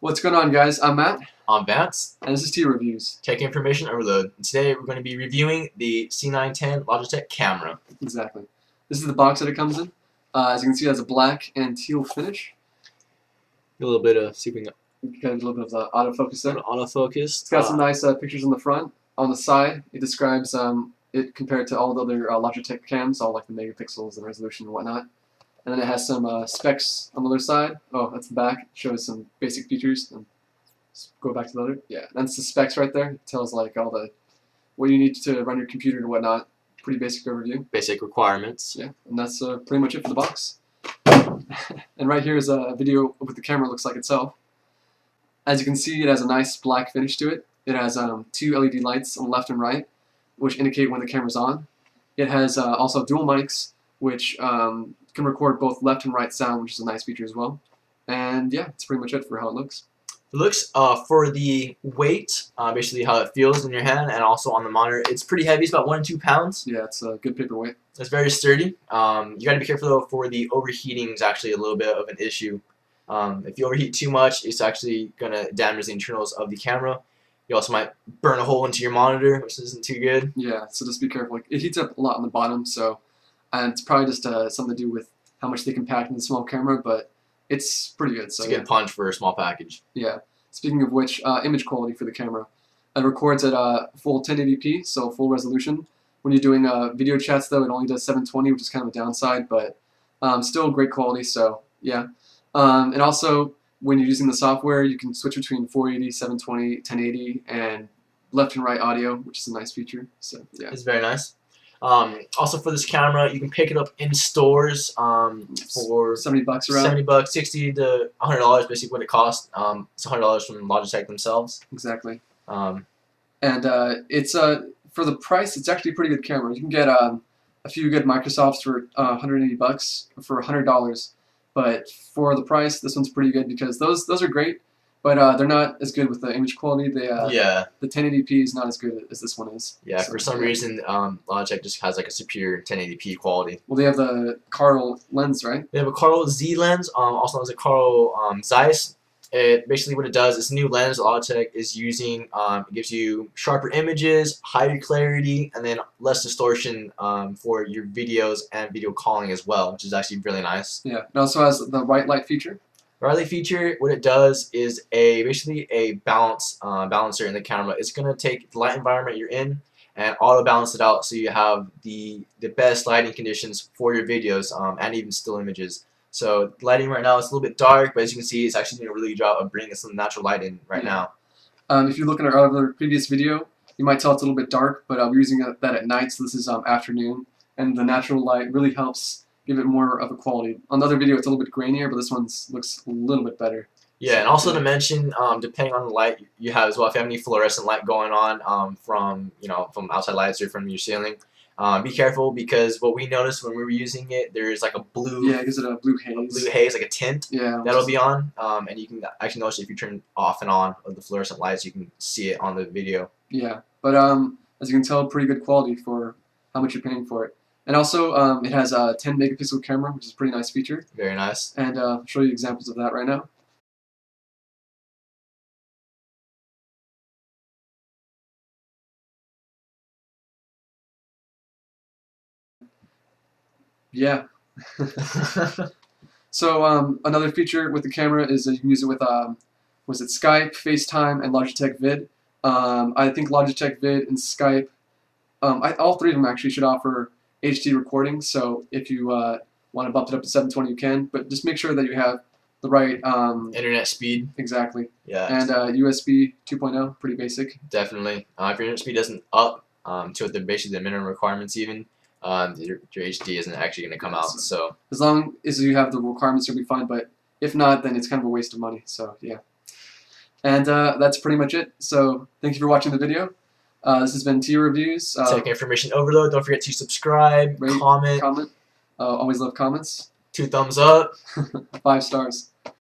What's going on, guys? I'm Matt. I'm Vance. And this is TIOReviews. Tech information overload. Today we're going to be reviewing the C910 Logitech camera. Exactly. This is the box that it comes in. As you can see, it has a black and teal finish. A little bit of, see if we can Got a little bit of the autofocus there. autofocus. It's got some nice pictures on the front. On the side, it describes it compared to all the other Logitech cams, all like the megapixels and resolution and whatnot. And then it has some specs on the other side. Oh, that's the back. It shows some basic features. And go back to the other. Yeah, that's the specs right there. It tells like all the what you need to run your computer and whatnot. Pretty basic overview. Basic requirements. Yeah, and that's pretty much it for the box. And right here is a video of what the camera looks like itself. As you can see, it has a nice black finish to it. It has two LED lights on the left and right, which indicate when the camera's on. It has also dual mics, which can record both left and right sound, which is a nice feature as well. And yeah, that's pretty much it for how it looks. It looks, for the weight, basically how it feels in your hand and also on the monitor, it's pretty heavy. It's about 1 to 2 pounds. Yeah, it's a good paperweight. It's very sturdy. You got to be careful though, for the overheating is actually a little bit of an issue. If you overheat too much, it's actually going to damage the internals of the camera. You also might burn a hole into your monitor, which isn't too good. Yeah, so just be careful. It heats up a lot on the bottom, so it's probably just something to do with how much they can pack in the small camera, but it's pretty good. So it's a good punch for a small package. Yeah. Speaking of which, image quality for the camera. It records at full 1080p, so full resolution. When you're doing video chats, though, it only does 720, which is kind of a downside, but still great quality, so yeah. And also, when you're using the software, you can switch between 480, 720, 1080, and left and right audio, which is a nice feature. So yeah, it's very nice. Also for this camera, you can pick it up in stores for $70 around. $70, 60 to $100, basically what it costs. It's $100 from Logitech themselves. Exactly. And it's for the price, it's actually a pretty good camera. You can get a few good Microsofts for $180 for $100. But for the price, this one's pretty good because those are great, but they're not as good with the image quality. The 1080p is not as good as this one is. Yeah, so, for some reason, Logitech just has like a superior 1080p quality. Well, they have the Carl lens, right? They have a Carl Z lens, also known as a Carl Zeiss. Basically what it does, it's a new lens Logitech is using. It gives you sharper images, higher clarity, and then less distortion for your videos and video calling as well, which is actually really nice. Yeah, it also has the white light feature. The white light feature, what it does is basically a balancer in the camera. It's going to take the light environment you're in and auto balance it out so you have the best lighting conditions for your videos and even still images. So lighting right now is a little bit dark, but as you can see, it's actually doing a really good job of bringing some natural light in right now. If you look at our other previous video, you might tell it's a little bit dark, but we're using that at night, so this is afternoon, and the natural light really helps give it more of a quality. On the other video, it's a little bit grainier, but this one looks a little bit better. Yeah, and also to mention, depending on the light you have as well, if you have any fluorescent light going on from outside lights or from your ceiling. Be careful because what we noticed when we were using it, there's like a blue. Yeah, it gives it a blue haze. Blue haze, like a tint. Yeah. That'll be on, and you can actually notice if you turn off and on of the fluorescent lights, you can see it on the video. Yeah, but as you can tell, pretty good quality for how much you're paying for it. And also, it has a 10 megapixel camera, which is a pretty nice feature. Very nice. And I'll show you examples of that right now. Yeah. So another feature with the camera is that you can use it with was it Skype, FaceTime, and Logitech Vid. I think Logitech Vid and Skype, all three of them actually should offer HD recording. So if you want to bump it up to 720, you can, but just make sure that you have the right internet speed. Exactly. Yeah. And USB 2.0, pretty basic. Definitely. If your internet speed isn't up to basically the minimum requirements even. Your HD isn't actually going to come out. So as long as you have the requirements, you'll be fine. But if not, then it's kind of a waste of money. So yeah, and that's pretty much it. So thank you for watching the video. This has been TIOReviews. Tech information overload. Don't forget to subscribe, rate, comment. Always love comments. 2 thumbs up. 5 stars.